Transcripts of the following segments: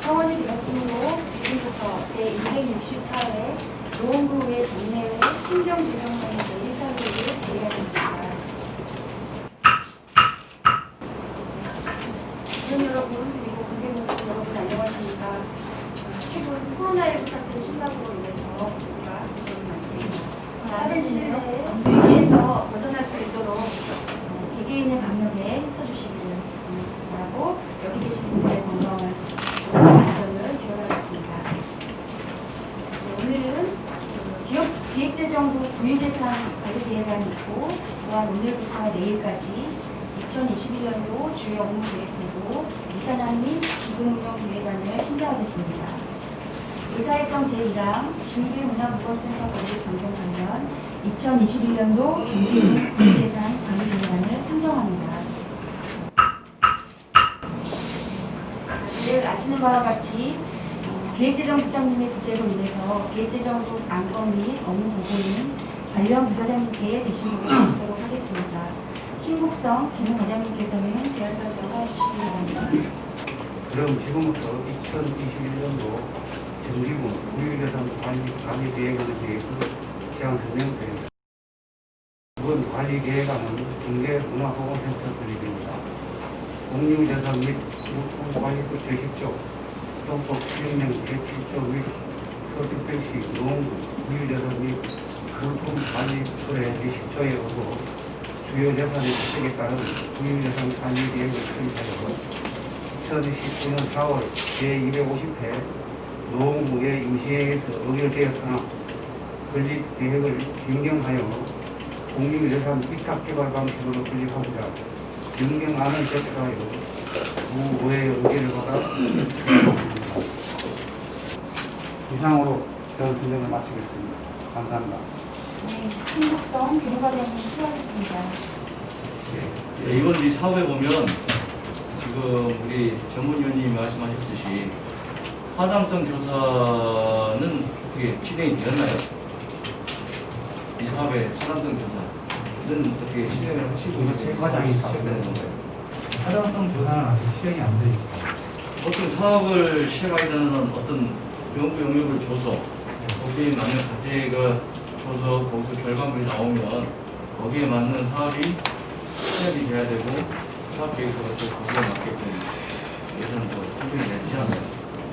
성원이 되었으므로 지금부터 제264회 노원구의 장례회 행정조정회 제1사회를 개회하겠습니다. 국민 여러분, 그리고 관객 여러분 안녕하십니까. 최근 코로나19 사태 심각으로 인해서 우리가 걱정이 많습니다. 빠른 시일 내에 위기에서 벗어날 수 있도록 개개인의 방역에 서주시기를 바라고 여기 계신 분들의 건강을 안전을 기원하겠습니다. 오늘은 기획재정부 국유재산 관리계획안이 있고 또한 오늘부터 내일까지 2021년도 주요 업무 계획표도 이산안 및 기금운용 계획안을 심사하겠습니다. 의사일정 제1항 중계문화무건센터 거리 변경 관련 2021년도 정기 국유재산 관리계획안을 상정합니다. 다들 아시는 바와 같이 기획재정국장님의 부재로 인해서 기획재정국 안건 및 업무 보고는 관련 부사장님께 대신 보고드리도록 하겠습니다. 신국성 재무과장님께서는 제안 설명해 주시기 바랍니다. 그럼 지금부터 2021년도 정기분 국유재산 관리계획안에 대해서 제안 설명드리겠습니다. 이번 관리계획안은 중개문화보건센터 설립입니다. 공유재산 및 유통관리부 제10조, 정법 시행령 제7조 및 서득별 시 노원구 국유재산 및 물품관리처의 제10조에 의거 주요 재산의 특색에 따른 국유재산 관리계획을 수립하여 2019년 4월 제250회 노원구의 임시회에서 의결되었으나 건립계획을 변경하여 공유재산 위탁개발 방식으로 건립하고자 변경안을 제출하여 구의회의 의결을 받아 수립합니다. 이상으로 전 설명을 마치겠습니다. 감사합니다. 네, 신국성 재무과장님 수고하셨습니다. 네, 이번 이 사업에 보면 지금 우리 전문위원님이 말씀하셨듯이 타당성 조사는 어떻게 진행이 되었나요? 이 사업의 타당성 조사는 어떻게 실행을 하시고 제 과장이 시작되는 건가요? 타당성 조사는 아직 실행이 안 돼 있습니다. 어떤 사업을 시행하게 되는 어떤 연구 영역을 줘서 거기에 맞는 과제가 줘서 거기서 결과물이 나오면 거기에 맞는 사업이 시작이 돼야 되고 사업 계획서가 또 거기에 맞게끔 예산도 분명히 되지 않나요?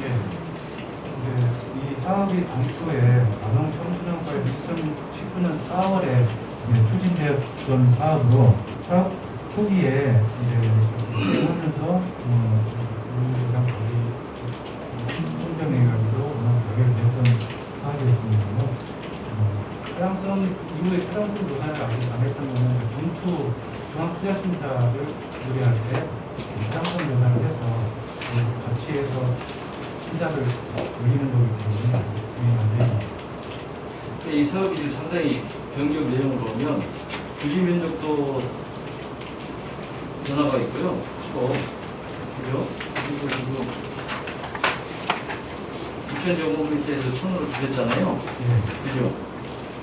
예. 이 사업이 당초에 아동청소년과의 2019년 4월에 추진되었던 사업으로 사업 초기에 이제 진행하면서 우리가 거의 행정회의로 가결되었던 사업이었습니다. 타당성 이후에 타당성 조사를 아직 안 했던 것은 중투 중앙투자심사를 의뢰할 때 타당성 조사를 해서 같이 해서 심사를 올리는 거기 때문에 진행 안 됩니다. 이 사업이 지금 상당히 변경 내용을 보면 주지 면적도 변화가 있고요. 그죠? 그리고 지금 2,000제곱미터에서 1,000으로 줄였잖아요. 그죠?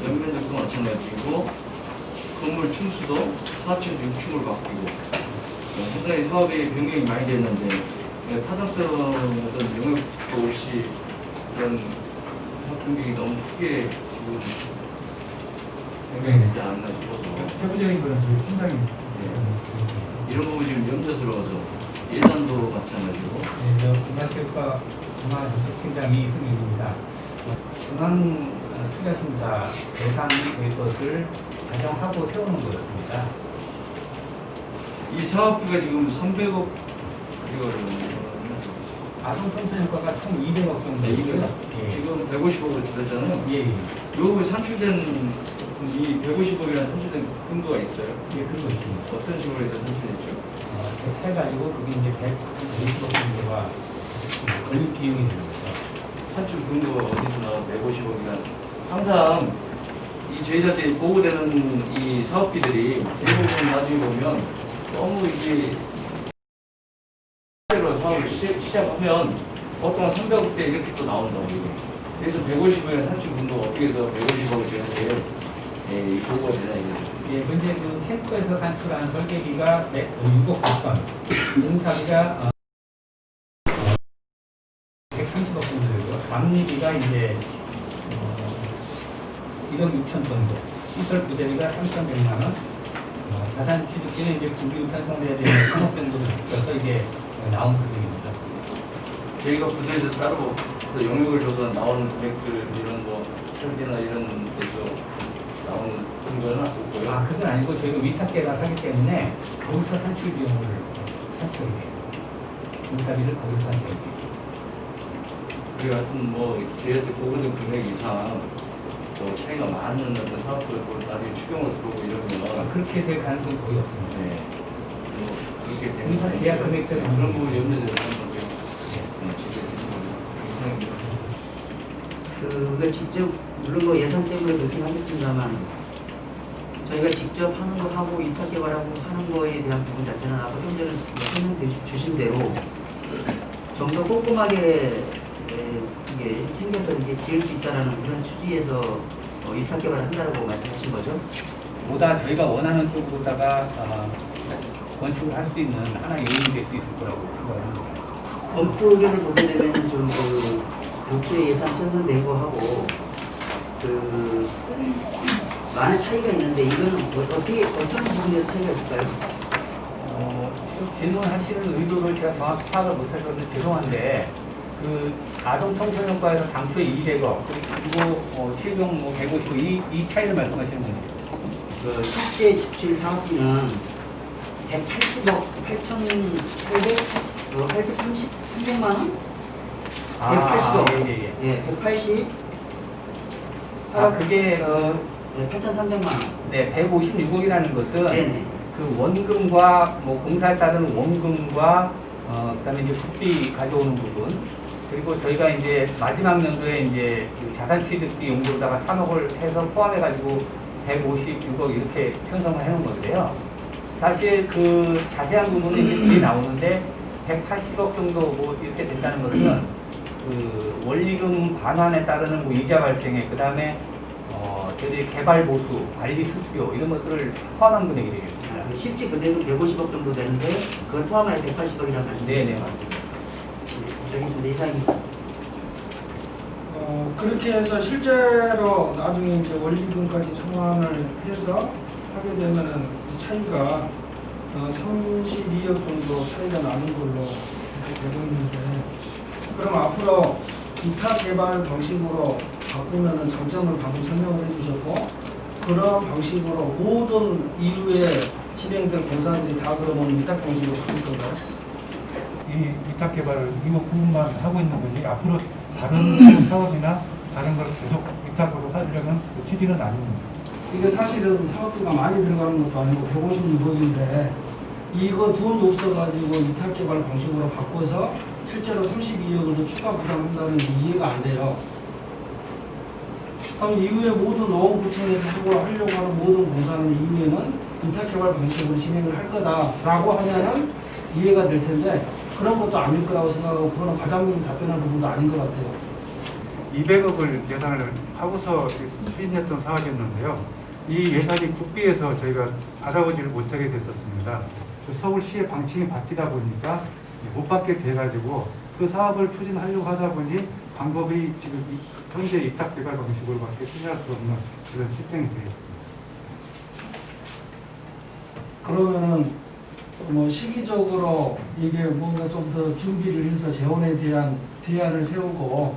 연면적도 마찬가지고 건물 층수도 4층에서 6층으로 바뀌고 상당히 사업의 변경이 많이 됐는데 타당성 어떤 영역도 없이 그런 사업 변경이 너무 크게 지금 변경이 되지 않나 싶어서 세부적인 거는 저희 팀장이 이런 부분이 지금 염려스러워서 예산도 마찬가지고 중앙교육과 중앙교육팀장 이승익입니다. 중앙투자심사 예산이 될 것을 가정하고 세우는 거였습니다. 이 사업비가 지금 300억 아동청소년과가 총 200억 정도 네, 있고요. 지금 150억으로 줄였잖아요. 예, 예. 요 산출된 이 150억이라는 산출된 근거가 있어요. 예, 그런 거 있습니다. 어떤 식으로 해서 산출됐죠? 해가지고 그게 이제 150억 정도가 건립 비용이 됩니다. 산출 근거가 어디서 나와 150억이란 항상 이 저희들한테 보고되는 이 사업비들이 대부분 나중에 보면 너무 이게 사업을 시작하면 보통 300억대 이렇게 또 나온다고 이게. 그래서 150억의 산출 근거가 어떻게 해서 150억을 지는데 이 보고가 되나 이거죠. 예, 문제 그 캠프에서 산출한 설계비가 6억 9천, 공사비가 감리비가 이제 1억 6천 정도, 시설 부대비가 3,100만 원, 자산 취득비는 이제 국유 편성돼야 되는 3억 정도를 붙여서 이게 나온 금액입니다. 저희가 부서에서 따로 그 영역을 줘서 나오는 금액들 이런 뭐 철비나 이런 데서 나오는 건 없고요. 아, 그건 아니고 저희가 위탁 개발하기 때문에 거기서 산출 비용을 산출해요. 공사비를 거기서 산출해요. 우리 같은 뭐 저희한테 보고된 금액 이상 또 차이가 많은 어떤 사업들을 나중에 추경을 들어오고 이러면 그렇게 될 가능성이 거의 없습니다. 네. 뭐 그렇게 되는 공사 계약 금액 때문에 그런 부분 염려돼서 하는 거고요. 이상입니다. 그걸 직접 물론 뭐 예산 때문에 그렇긴 하겠습니다만 저희가 직접 하는 거 하고 위탁 개발하고 하는 거에 대한 부분 자체는 아까 좀 전에 설명 주신 대로 좀 더 꼼꼼하게 이게 챙겨서 이게 지을 수 있다라는 그런 취지에서 위탁 개발을 한다고 말씀하신 거죠? 보다 저희가 원하는 쪽으로다가 건축을 할 수 있는 하나 요인이 될 수 있을 거라고 생각합니다. 검토 의견을 보게 되면 좀 그 당초에 예산 편성된 거하고 그 많은 차이가 있는데 이거는 어떻게 어떤 부분에서 차이가 있을까요? 질문하시는 의도를 제가 정확히 파악을 못해서 죄송한데 그 아동 청소년과에서 당초에 200억 그리고 최종 150억 이 차이를 말씀하시는 건가요? 그 실제 지출 사업비는 180억 8,830만 원? 180억. 예. 180. 그게 8,300만 원. 네, 156억이라는 것은 네네. 그 원금과 공사에 따른 원금과 그다음에 이제 국비 가져오는 부분 그리고 저희가 이제 마지막 연도에 이제 그 자산 취득비 용도로다가 3억을 해서 포함해 가지고 156억 이렇게 편성을 해놓은 건데요. 사실 그 자세한 부분은 이제 뒤에 나오는데 180억 정도 뭐 이렇게 된다는 것은 그 원리금 반환에 따르는 이자 발생에 그다음에 저희들이 개발 보수, 관리 수수료 이런 것들을 포함한 금액이 되겠습니다. 실제 금액은 150억 정도 되는데 그걸 포함하여 180억이라는 말씀이시죠? 네네. 저기 있습니다. 이상입니다. 그렇게 해서 실제로 나중에 이제 원리금까지 상환을 해서 하게 되면은 이 차이가 32억 정도 차이가 나는 걸로 이렇게 되고 있는데 그럼 앞으로 위탁 개발 방식으로 바꾸면은 장점을 방금 설명을 해주셨고 그런 방식으로 모든 이후에 진행될 공사들이 다 그러면 위탁 방식으로 바뀔 건가요? 이 위탁 개발을 이거 부분만 하고 있는 거지 앞으로 다른 사업이나 다른 걸 계속 위탁으로 하려는 그 취지는 아닙니다. 이게 사실은 사업비가 많이 들어가는 것도 아니고 156억인데 이거 돈이 없어가지고 위탁 개발 방식으로 바꿔서 실제로 32억을 더 추가 부담한다는 게 이해가 안 돼요. 그럼 이후에 모든 노원구청에서 하려고 하는 모든 공사는 이후에는 위탁 개발 방식으로 진행을 할 거다라고 하면은 이해가 될 텐데 그런 것도 아닐 거라고 생각하고 그거는 과장님 답변할 부분도 아닌 것 같아요. 200억을 예산을 하고서 추진했던 사업이었는데요. 이 예산이 국비에서 저희가 받아오지를 못하게 됐었습니다. 서울시의 방침이 바뀌다 보니까 못 받게 돼가지고 그 사업을 추진하려고 하다 보니 방법이 지금 현재 위탁 개발 방식으로밖에 추진할 수 없는 그런 실정이 되겠습니다. 그러면은 뭐 시기적으로 이게 뭔가 좀 더 준비를 해서 재원에 대한 대안을 세우고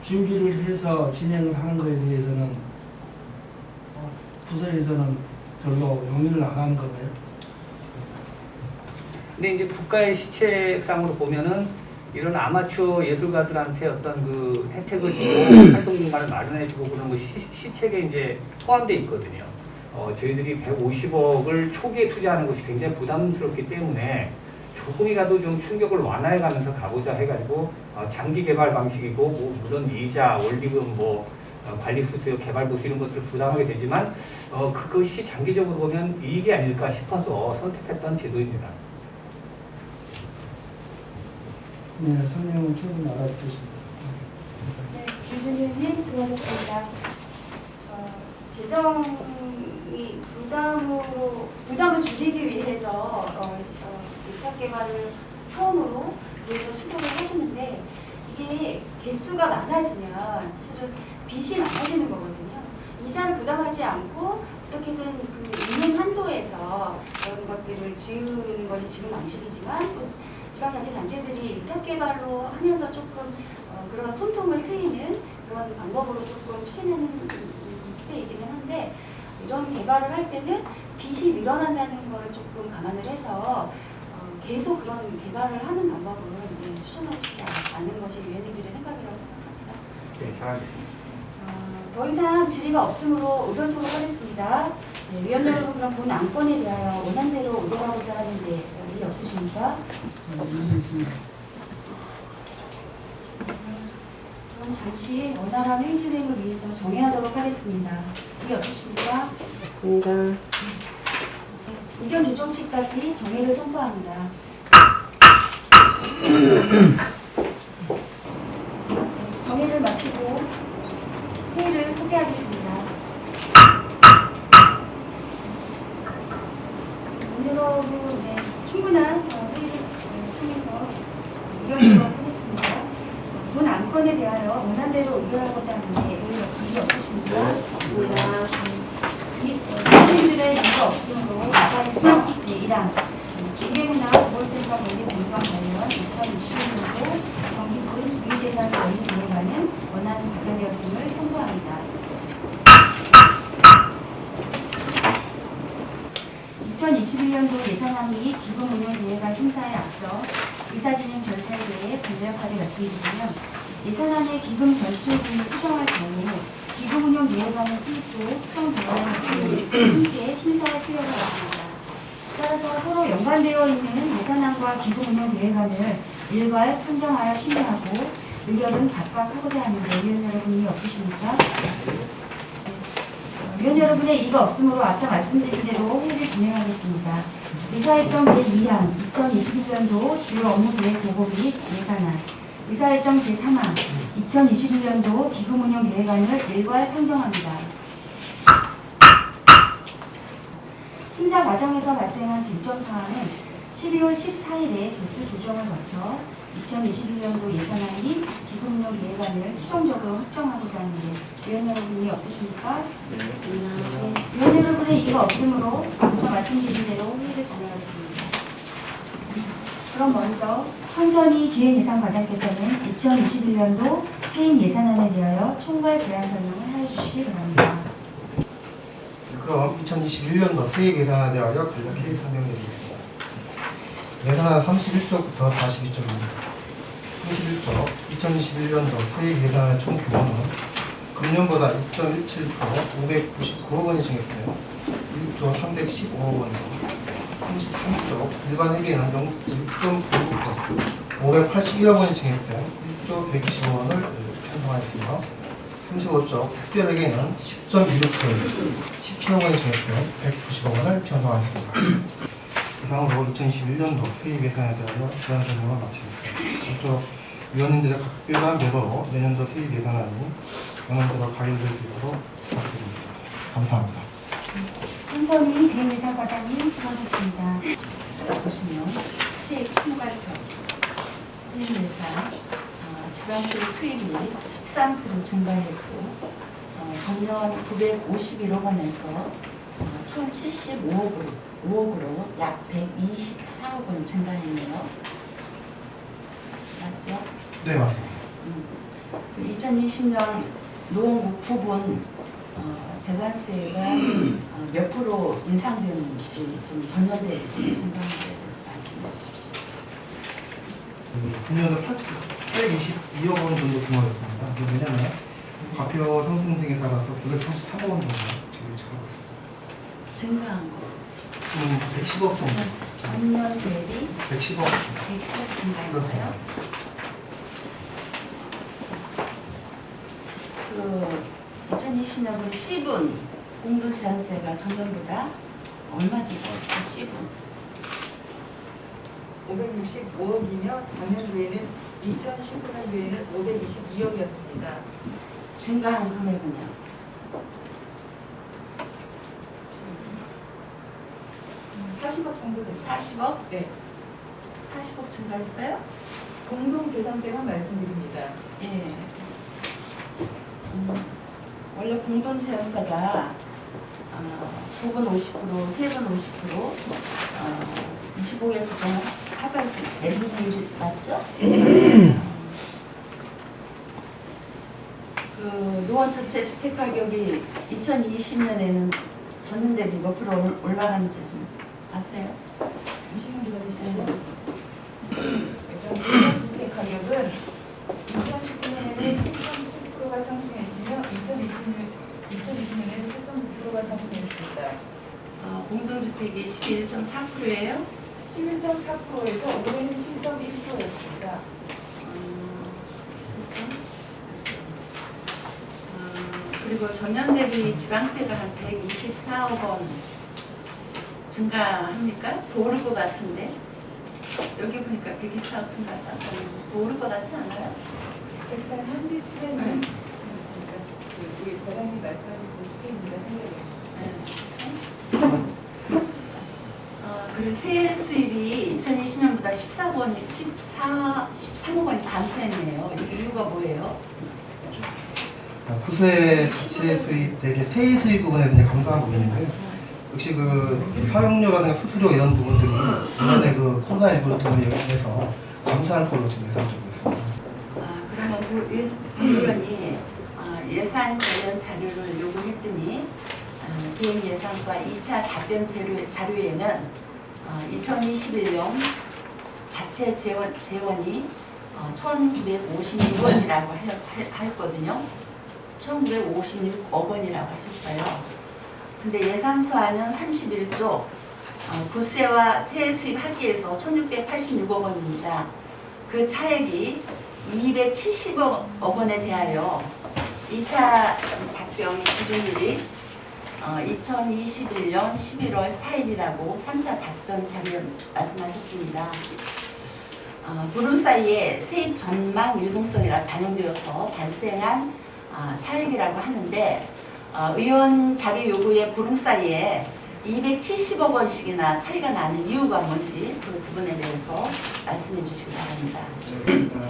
준비를 해서 진행을 하는 것에 대해서는 부서에서는 별로 용의를 안 하는 거예요. 근데 이제 국가의 시책상으로 보면은 이런 아마추어 예술가들한테 어떤 그 혜택을 주고 활동 공간을 마련해주고 그런 거 시책에 이제 포함되어 있거든요. 저희들이 150억을 초기에 투자하는 것이 굉장히 부담스럽기 때문에 조금이라도 좀 충격을 완화해가면서 가보자 해가지고 장기 개발 방식이고 물론 이자, 원리금, 관리 수수료, 개발 보수 이런 것들을 부담하게 되지만 그것이 장기적으로 보면 이익이 아닐까 싶어서 선택했던 제도입니다. 네, 설명은 충분히 알아듣겠습니다. 네, 김준일님 수고하셨습니다. 재정이 부담을 줄이기 위해서 위탁 개발을 처음으로 위해서 시도를 하시는데 이게 개수가 많아지면 사실은 빚이 많아지는 거거든요. 이자를 부담하지 않고 어떻게든 그 있는 한도에서 그런 것들을 지은 것이 지금 방식이지만 또 지방자치단체들이 위탁개발로 하면서 조금 그런 손통을 트이는 그런 방법으로 조금 추진하는 시대이기는 한데 이런 개발을 할 때는 빚이 늘어난다는 걸 조금 감안을 해서 계속 그런 개발을 하는 방법은 추천하고 싶지 않은 것이 위원님들의 생각이라고 생각합니다. 네, 잘하겠습니다. 더 이상 질의가 없으므로 의견토록 하겠습니다. 네, 위원 여러분 그럼 본 안건에 대하여 원안대로 의결하고자 하는데 일이 없으십니까? 그럼 잠시 원활한 회의 진행을 위해서 정회하도록 하겠습니다. 일이 없으십니까? 없습니다. 의견 조정 시까지 정회를 선포합니다. 정회를 마치고 회의를 소개하겠습니다. 오늘하고 충분한 회의를 통해서 의견을 하겠습니다. 본 안건에 대하여 원안대로 의결하고자 하는데 일이 없으십니까? 국민들의 이가 없으므로 이사일정 제1항 중개문화 보건센터 건립 공간 관련 2021년도 정기분 유재산 관리 계획안은 원안 발표되었음을 선포합니다. 2021년도 예산안이 기금운용 계획안 심사에 앞서 의사진행 절차에 대해 간략하게 말씀드리면 예산안의 기금 전출분을 수정할 경우 기금운용 계획안의 수립도 수정 방안을 함께 심사할 필요가 있습니다. 따라서 서로 연관되어 있는 예산안과 기금운용 계획안을 일괄 상정하여 심의하고 의견은 각각 하고자 하는데 위원 여러분이 없으십니까? 위원 여러분의 이의가 없으므로 앞서 말씀드린 대로 회의를 진행하겠습니다. 의사일정 제2항 2021년도 주요 업무 계획 보고 및 예산안 의사일정 제3항 2021년도 기금운용 계획안을 일괄 상정합니다. 심사 과정에서 발생한 쟁점사항은 12월 14일에 개수 조정을 거쳐 2021년도 예산안 및 기금운용 계획안을 최종적으로 확정하고자 하는데 위원 여러분이 없으십니까? 네. 위원 여러분의 이의가 없으므로 앞서 말씀드린 대로 회의를 진행하겠습니다. 그럼 먼저 황선희 기획예산과장께서는 2021년도 세임 예산안에 대하여 총괄 제안 설명을 하여 주시기 바랍니다. 그럼 2021년도 세입 예산안에 대하여 간략히 설명드리겠습니다. 예산안 31조부터 42조입니다. 31조 2021년도 세입 예산안의 총 규모는 금년보다 2.17% 599억 원이 증액되어 1조 315억 원이고 33조 일반 회계는 6.9% 581억 원이 증액되어 1조 115억 원을 편성하였으며 35조 특별회계는 10.16% 17억 원이 증액되어 190억 원을 편성하였습니다. 이상으로 2021년도 세입 예산에 대하여 제안 설명을 마치겠습니다. 앞으로 위원님들의 각별한 배려로 내년도 세입 예산안이 원안대로 가결될 수 있도록 부탁드립니다. 감사합니다. 황선희 기획예산과장님 수고하셨습니다. 보시면 세입 총괄표 세입 예산 지방세 수입이 13% 증가했고 전년 951억 원에서 1075억으로 약 124억 원 증가했네요. 맞죠? 네, 맞습니다. 2020년 노원구 구분 재산세가 몇 프로 인상되는지 좀 전년대 증가한 데 대해서 말씀해 주십시오. 금년도 822억 원 정도 규모였습니다. 왜냐하면 과표 상승 등에 따라서 933억 원 정도 지금 증가하고 있습니다. 증가한 거. 110억 정도. 전년 대비 110억. 110억 증가했어요. 그렇습니다. 그 2020년도 C분 공동 제한세가 전년보다 얼마 증가했어요? C분 565억이며 작년도에는 2019년도에는 522억이었습니다. 증가한 금액은요? 40억 정도 됐어요. 40억? 네. 40억 증가했어요? 공동재산세만 말씀드립니다. 예. 원래 공동재산세가 2분 50%, 3분 50%, 25개 규정을 합할 때 L분이 맞죠? 그 노원 전체 주택 가격이 2020년에는 전년 대비 몇 프로 올라간지 좀 아세요? 잠시만 기다리시죠. 일단 주택 가격은 2019년에는 7.7%가 상승했으며 2020년에는 4.9%가 상승했습니다. 공동주택이 11.4%예요? 11.4%에서 올해는 7.1%였습니다. 그리고 전년 대비 지방세가 한 124억 원 증가합니까? 더 오를 것 같은데 여기 보니까 124억 증가가 더 오를 것 같지 않아요? 일단 현지 수혜는 우리 과장님 말씀하신 그 수혜입니다. 그리고 세액 수입이 2020년보다 13억 원이 감소했네요. 이유가 뭐예요? 구세 자체 수입 대비 세액 수입 부분에 이제 감소한 부분인데요. 역시 그 사용료라든가 수수료 이런 부분들이 이번에 그 코로나19로 인해서 감소할 걸로 지금 예상되고 있습니다. 그러면 의원이 예산 관련 자료를 요구했더니 개인 예산과 2차 답변 자료에는 2021년 자체 재원이 1,956원이라고 했거든요. 1,956억 원이라고 하셨어요. 근데 예산서안은 31조, 구세와 세액 수입 합계해서 1,686억 원입니다. 그 차액이 270억 원에 대하여 2차 답변 기준일이 2021년 11월 4일이라고 3차 답변 자료 말씀하셨습니다. 보름 사이에 세입 전망 유동성이라 반영되어서 발생한 차액이라고 하는데 의원 자료 요구의 보름 사이에 270억 원씩이나 차이가 나는 이유가 뭔지 그 부분에 대해서 말씀해 주시기 바랍니다.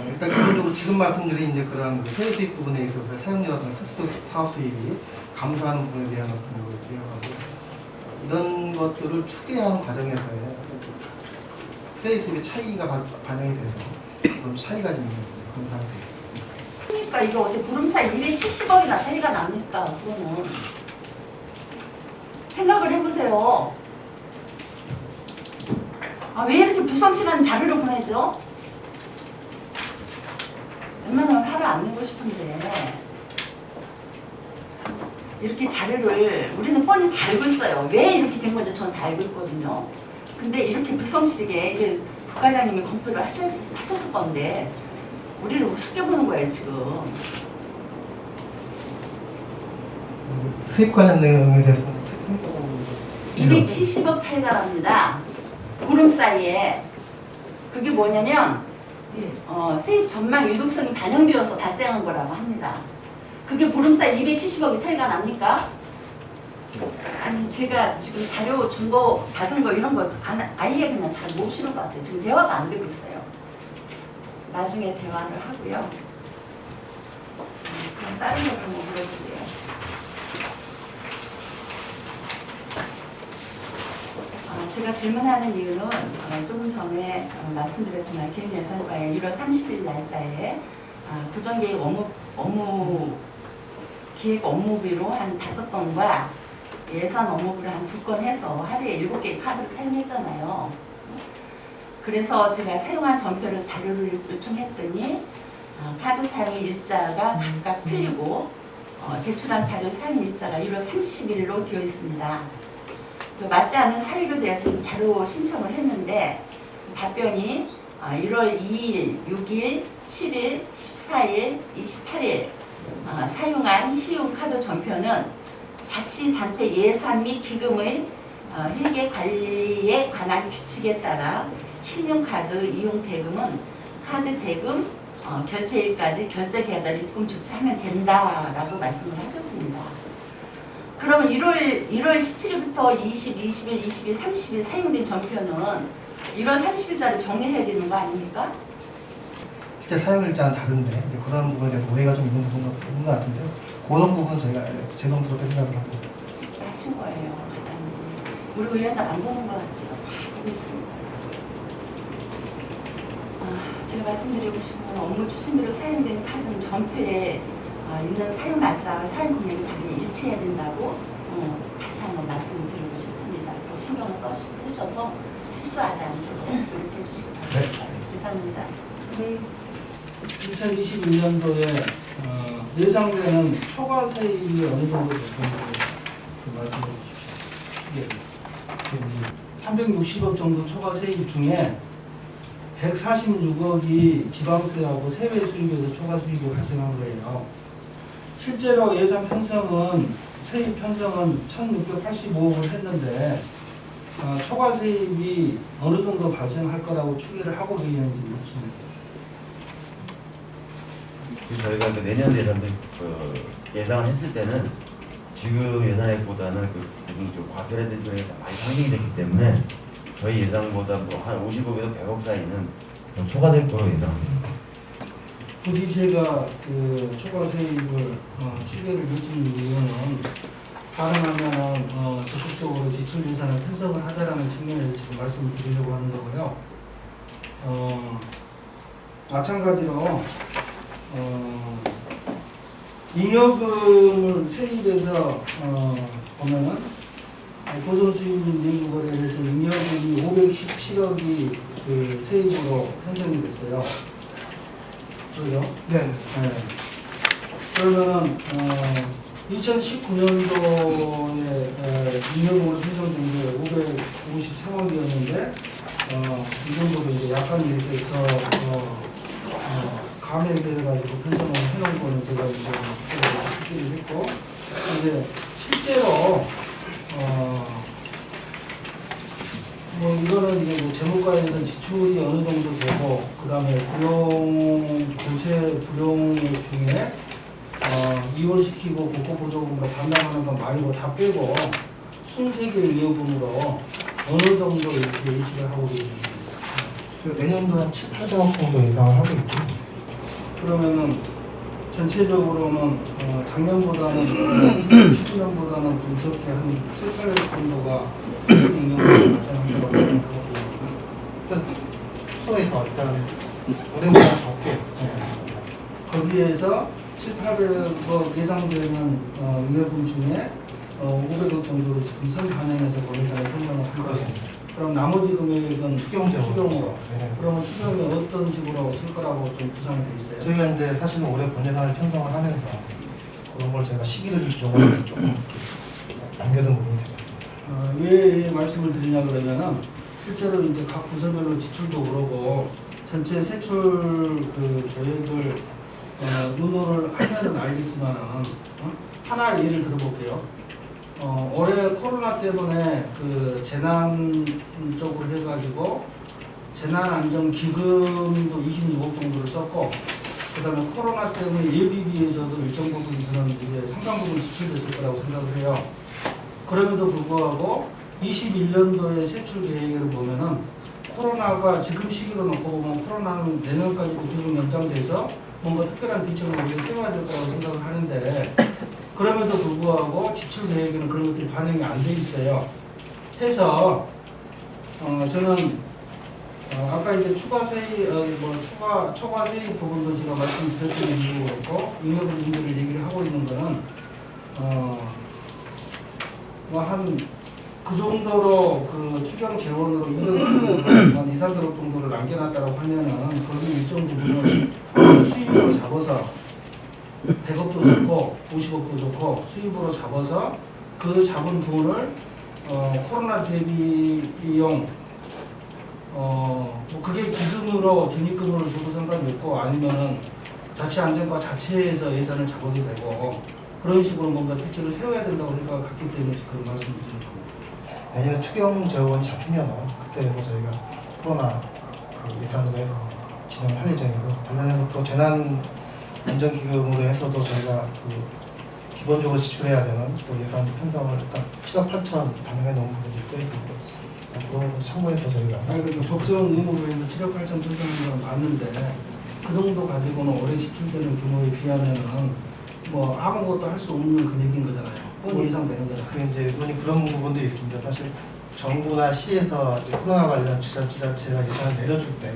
일단 기본적으로 지금 말씀드린 이제 그런 세액 수입 부분에 있어서 사용료라든가 수수료 사업 수입이 감소하는 부분에 대한 어떤 걸 기억하고 이런 것들을 추계하는 과정에서의 세액 수입의 차이가 반영이 돼서 그런 차이가 좀 있는 그런 상태입니다. 그러니까 이거 어떻게 보름 사이 270억이나 차이가 납니까? 그거는 생각을 해보세요. 왜 이렇게 부성실한 자료를 보내죠? 웬만하면 화를 안 내고 싶은데 이렇게 자료를 우리는 뻔히 다 알고 있어요. 왜 이렇게 된 건지 저는 다 알고 있거든요. 근데 이렇게 부성실하게 이제 국과장님이 검토를 하셨을 건데 우리를 우습게 보는 거예요 지금. 수입 관련 내용에 대해서 270억 차이가 납니다. 보름 사이에. 그게 뭐냐면 세입 전망 유동성이 반영되어서 발생한 거라고 합니다. 그게 보름 사이 270억이 차이가 납니까? 아니 제가 지금 자료 준 거 받은 거 이런 거 아예 그냥 잘 모르시는 것 같아요. 지금 대화가 안 되고 있어요. 나중에 대화를 하고요. 그럼 다른 거 좀 물어볼게요. 제가 질문하는 이유는 조금 전에 말씀드렸지만 개인예산과의 1월 30일 날짜에 구정계획 기획 업무비로 한 5건과 예산 업무비로 한 2건 해서 하루에 7개의 카드를 사용했잖아요. 그래서 제가 사용한 전표를 자료를 요청했더니 카드 사용 일자가 각각 틀리고 제출한 자료 사용 일자가 1월 30일로 되어 있습니다. 맞지 않는 사유에 대해서 자료 신청을 했는데 답변이 1월 2일, 6일, 7일, 14일, 28일 사용한 신용카드 전표는 자치단체 예산 및 기금의 회계 관리에 관한 규칙에 따라 신용카드 이용 대금은 카드 대금 결제일까지 결제 계좌를 입금 조치하면 된다라고 말씀을 하셨습니다. 그러면 1월 17일부터 20, 20일, 20일, 30일 사용된 전표는 1월 30일자로 정리해야 되는 거 아닙니까? 실제 사용일자는 다른데 이제 그런 부분에 대해서 오해가 좀 있는 것 같은데요. 그런 부분은 저희가 죄송스럽게 생각을 하고 하신 거예요, 과장님. 우리 의원들 안 보는 것 같지요? 보고 있습니다. 제가 말씀드리고 싶은 건 업무 추진비로 사용되는 카드는 전표에 있는 사용 날짜와 사용 금액이 잘 일치해야 된다고 다시 한번 말씀을 드리고 싶습니다. 더 신경을 쓰셔서 실수하지 않도록 노력해 주시기 바랍니다. 감사합니다. 네. 2021년도에 예상되는 초과 세입이 어느 정도 될 건지 말씀해 주십시오. 360억 정도 초과 세입 중에 146억이 지방세하고 세외 수입에서 초과 수입이 발생한 거예요. 실제로 예산 편성은 세입 편성은 1,685억을 했는데 초과 세입이 어느 정도 발생할 거라고 추계를 하고 계시는지 묻습니다. 저희가 내년 예산도 예상을 했을 때는 지금 예산액보다는 좀 과태료된 금액이 많이 상승이 됐기 때문에 저희 예상보다 한 50억에서 100억 사이는 초과될 거로 예상합니다. 굳이 제가 초과 세입을 추계를 해주는 이유는 가능하면 적극적으로 지출 예산을 편성을 하자라는 측면에서 지금 말씀을 드리려고 하는 거고요. 마찬가지로 잉여금을 세입해서 보면은 고정수입 맹구거래에서 잉여금이 517억이 세입으로 편성이 됐어요. 그죠? 네. 네. 그러면은 2019년도에 잉여금으로 편성된 게 553억이었는데 이 정도로 이제 약간 이렇게 해서 감액에 가지고 편성을 해놓은 거는 제가 이제 특기를 했고, 이제 실제로 뭐 이거는 이제 뭐 재무과에서 지출이 어느 정도 되고, 그 다음에 부용 중에 이월시키고 국고보조금으로 반납하는 거 말고 다 빼고 순세계 의료금으로 어느 정도 이렇게 예측을 하고 계십니다. 내년도 한 7, 800억 정도 예상을 하고 있고 그러면은 전체적으로는 작년보다는 2019년보다는 좀 적게 한 7, 800억 정도가 영향을 발생한다고 생각하고 일단 소에서 일단 올해보다 적게 거기에서 7, 800억 예상되는 의료금 중에 500억 정도로 지금 선반영해서 본회사에 설명을 한 거예요. 그럼 나머지 금액은 추경으로. 그러면 추경이 어떤 식으로 쓸 거라고 좀 구상이 돼 있어요? 저희가 이제 사실은 올해 본예산을 편성을 하면서 그런 걸 저희가 시기를 조정하면서 조금 남겨둔 부분이 되겠습니다. 왜 말씀을 드리냐 그러면은 실제로 이제 각 부서별로 지출도 그러고 전체 세출 계획을 의논을 하면은 알겠지만은 하나 예를 들어볼게요. 올해 코로나 때문에 재난 쪽으로 해가지고 재난안전기금도 26억 정도를 썼고, 그 다음에 코로나 때문에 예비비에서도 일정 부분 이제 상당 부분 지출됐을 거라고 생각을 해요. 그럼에도 불구하고 21년도의 세출 계획을 보면은 코로나가 지금 시기로 놓고 보면 코로나는 내년까지도 계속 연장돼서 뭔가 특별한 대책을 우리가 세워야 될 거라고 생각을 하는데, 그럼에도 불구하고 지출 계획에는 그런 것들이 반영이 안 돼 있어요. 해서 저는 아까 이제 초과 세입 부분도 제가 말씀드렸던 이유가 그렇고 잉여금 문제를 얘기를 하고 있는 거는 한 그 정도로 추경 재원으로 잉여금 한 2, 300억 정도를 남겨놨다고 하면은 거기 일정 부분을 수입으로 잡아서 100억도 좋고 50억도 좋고 수입으로 잡아서 그 잡은 돈을 코로나 대비용 뭐 그게 기금으로 적립금으로 줘도 상관이 없고 아니면은 자치안전과 자체에서 예산을 잡아도 되고 그런 식으로 뭔가 대책을 세워야 된다고 생각을 갖기 때문에 지금 말씀드리는 겁니다. 내년에 추경 재원이 잡히면 그때에서 저희가 코로나 예산으로 해서 진행을 할 예정이고, 관련해서 또 재난 안전기금으로 해서도 저희가 기본적으로 지출해야 되는 또 예산 편성을 일단 7억 8천 반영해 놓은 부분이 또 있습니다. 그런 거 참고해서 저희가 아니 그러니까 적정 의무로 해서 7억 8천 편성한 건 맞는데 그 정도 가지고는 올해 지출되는 규모에 비하면은 뭐 아무것도 할 수 없는 금액인 거잖아요. 뻔히 예상되는 거잖아요. 그 이제 의원님 그런 부분도 있습니다. 사실 정부나 시에서 이제 코로나 관련 지자체가 예산을 내려줄 때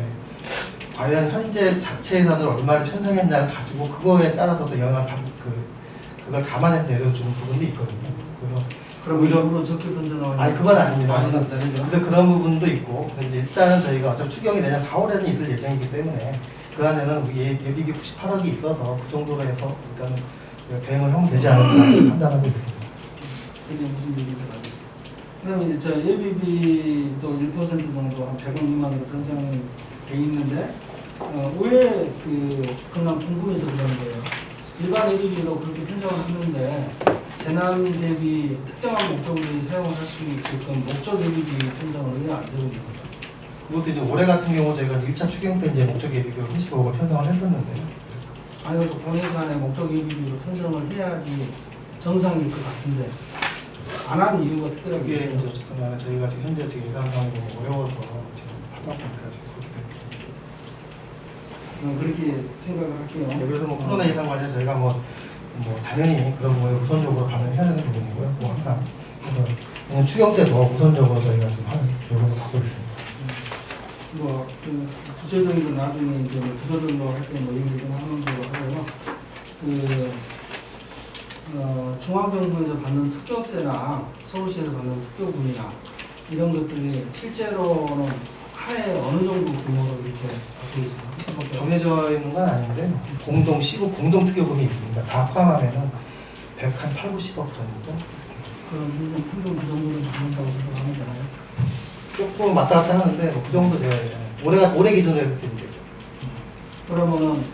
과연 현재 자체 예산을 얼마를 편성했냐를 가지고 그거에 따라서도 영향을 그걸 감안해서 내려주는 부분도 있거든요. 그래서 그럼 일부러 적게 편성하는 아니 그건 아닙니다. 많이 난다는 거. 그래서 그런 부분도 있고 근데 이제 일단은 저희가 어차피 추경이 내년 4월에는 있을 예정이기 때문에 그 안에는 예비비 98억이 있어서 그 정도로 해서 일단은 대응을 하면 되지 않을까 판단하고 있습니다. 이게 무슨 얘기인지 알겠어요. 그럼 이제 저 예비비도 1% 정도 한 100원 미만으로 편성돼 있는데 왜 그냥 궁금해서 그런 거예요. 일반 예비비로 그렇게 편성을 했는데 재난 대비 특정한 목적으로 사용을 할 수 있게끔 목적 예비비 편성을 왜 안 되고 있는 거죠? 그것도 이제 올해 같은 경우 저희가 1차 추경 때 이제 목적 예비비로 35억을 편성을 했었는데요. 아니 그 본예산에 목적 예비비로 편성을 해야지 정상일 것 같은데 안 하는 이유가 특별하게 그게 있어요. 이제 어쨌든 간에 저희가 지금 현재 지금 예산 상황이 너무 어려워서 지금 하다 보니까 지금 그렇게 됩니다. 그렇게 생각을 할게요. 네, 그래서 뭐 코로나 예산 관련 저희가 뭐 당연히 그런 부분에 우선적으로 반응해야 되는 부분이고요. 뭐 항상 그래서 그냥 추경 때 더 우선적으로 저희가 지금 하는 계획을 갖고 있습니다. 구체적인 건 나중에 이제 뭐 부서별로 할 때 뭐 얘기를 좀 하는 걸로 하고요. 중앙정부에서 받는 특교세나 서울시에서 받는 특교금이나 이런 것들이 실제로는 하에 어느 정도 규모로 이렇게 갖고 있어요? 정해져 있는 건 아닌데 시국 공동 특교금이 있습니다. 다 포함하면은 108, 90억 정도. 그럼 평균 그 정도는 받는다고 생각하면 되나요? 조금 왔다 갔다 하는데 뭐그 정도 돼야 되잖아요. 올해 기준으로 했을 때 이제. 그러면은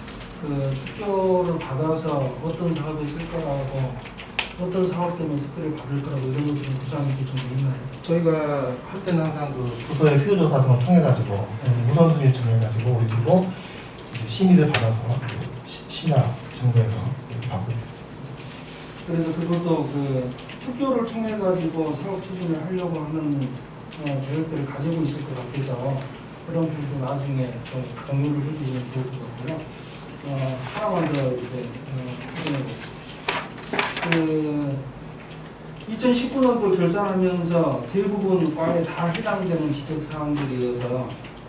그 특교를 받아서 어떤 사업을 쓸 거라고 어떤 사업 때문에 특교를 받을 거라고 이런 것들은 구상이 좀 있나요? 저희가 할 때는 항상 그 부서의 수요조사 등을 통해 가지고 우선순위를 정해가지고 그리고 심의를 받아서 시나 정부에서 받고 있습니다. 그래서 그것도 그 특교를 통해 가지고 사업 추진을 하려고 하는 계획들을 가지고 있을 것 같아서 그런 부분도 나중에 좀 공유를 해주시면 좋을 것 같고요. 하나만 더 이제 그 2019년도 결산하면서 대부분 과에 다 해당되는 지적 사항들이어서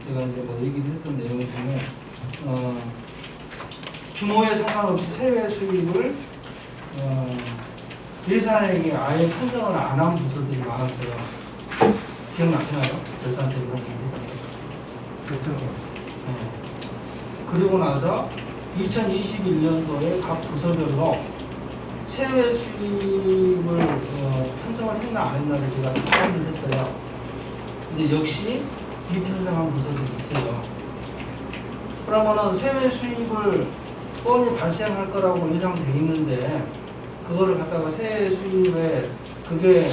제가 이제 뭐 얘기를 했던 내용 중에 규모에 상관없이 세외 수입을 예산에게 아예 편성을 안 한 부서들이 많았어요. 기억나시나요? 결산 때 이런 부분. 그리고 나서 2021년도에 각 부서별로 세외 수입을 편성을 했나 안 했나를 제가 확인을 했어요. 근데 역시 미편성한 부서들이 있어요. 그러면은 세외 수입을 뻔히 발생할 거라고 예상되어 있는데 그거를 갖다가 세외 수입에 그게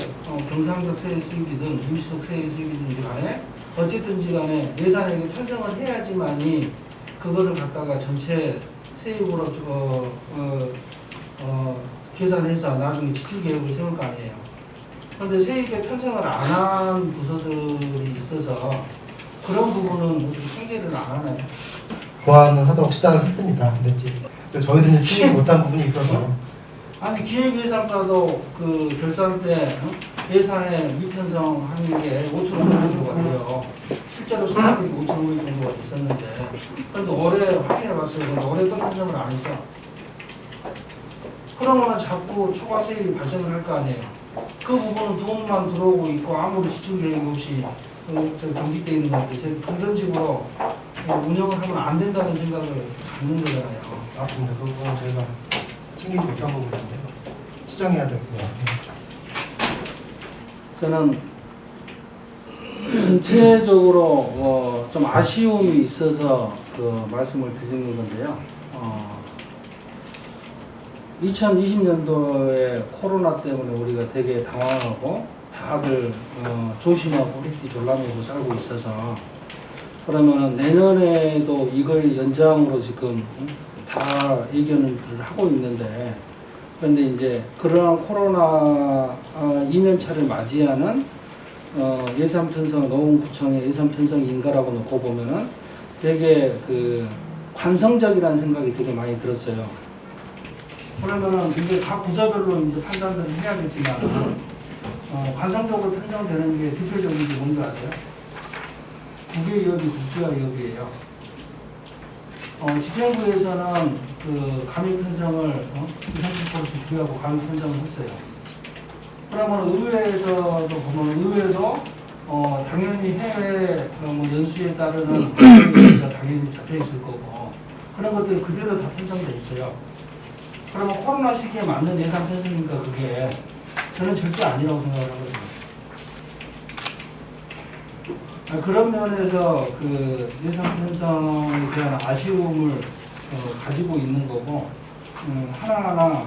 경상적 세외 수입이든 임시적 세외 수입이든 간에 어쨌든지 간에 예산에게 편성을 해야지만이 그거를 갖다가 전체 세입으로 계산해서 나중에 지출 계획을 세울 거 아니에요. 그런데 세입에 편성을 안 한 부서들이 있어서 그런 부분은 어떻게 통제를 안 하나요? 보완을 하도록 시작을 했습니다. 근데 이제 저희들이 이제 추진을 못한 부분이 있어서 아니 기획예산과도 그 결산 때 예산에 미편성하는 게 5,500억 정도가 돼요. 실제로 수납이 5,500억 정도가 있었는데 그런데 올해 확인해 봤어요. 근데 올해 또 편성을 안 했어. 그러면 자꾸 초과 세입이 발생을 할 거 아니에요. 그 부분은 돈만 들어오고 있고 아무리 지출 계획 없이 경직되어 있는 건데 그런 식으로 운영을 하면 안 된다는 생각을 갖는 거잖아요. 맞습니다. 그 부분은 저희가 챙기지 못한 부분인데 수정해야 될 것 같아요. 저는 전체적으로 좀 아쉬움이 있어서 그 말씀을 드리는 건데요. 2020년도에 코로나 때문에 우리가 되게 당황하고 다들 조심하고 졸라매고 살고 있어서 그러면은 내년에도 이걸 연장으로 지금 다 의견을 하고 있는데 그런데 이제 그러한 코로나 2년차를 맞이하는 예산 편성 노원구청의 예산 편성인가라고 놓고 보면은 되게 그 관성적이라는 생각이 되게 많이 들었어요. 그러면은 이게 각 부서별로 이제 판단을 해야 되지만 관성적으로 편성되는 게 대표적인 게 뭔지 아세요? 국외유업이 국제화유업이에요. 집행부에서는 그 감액 편성을 20-30%씩 주의하고 감액 편성을 했어요. 그러면 의회에서도 보면 의회도 당연히 해외 뭐 연수에 따르는 관계가 당연히 잡혀 있을 거고 그런 것들이 그대로 다 편성돼 있어요. 그러면 코로나 시기에 맞는 예산 편성이니까 그게 저는 절대 아니라고 생각을 하거든요. 그런 면에서 그 예산 편성에 대한 아쉬움을 가지고 있는 거고 하나하나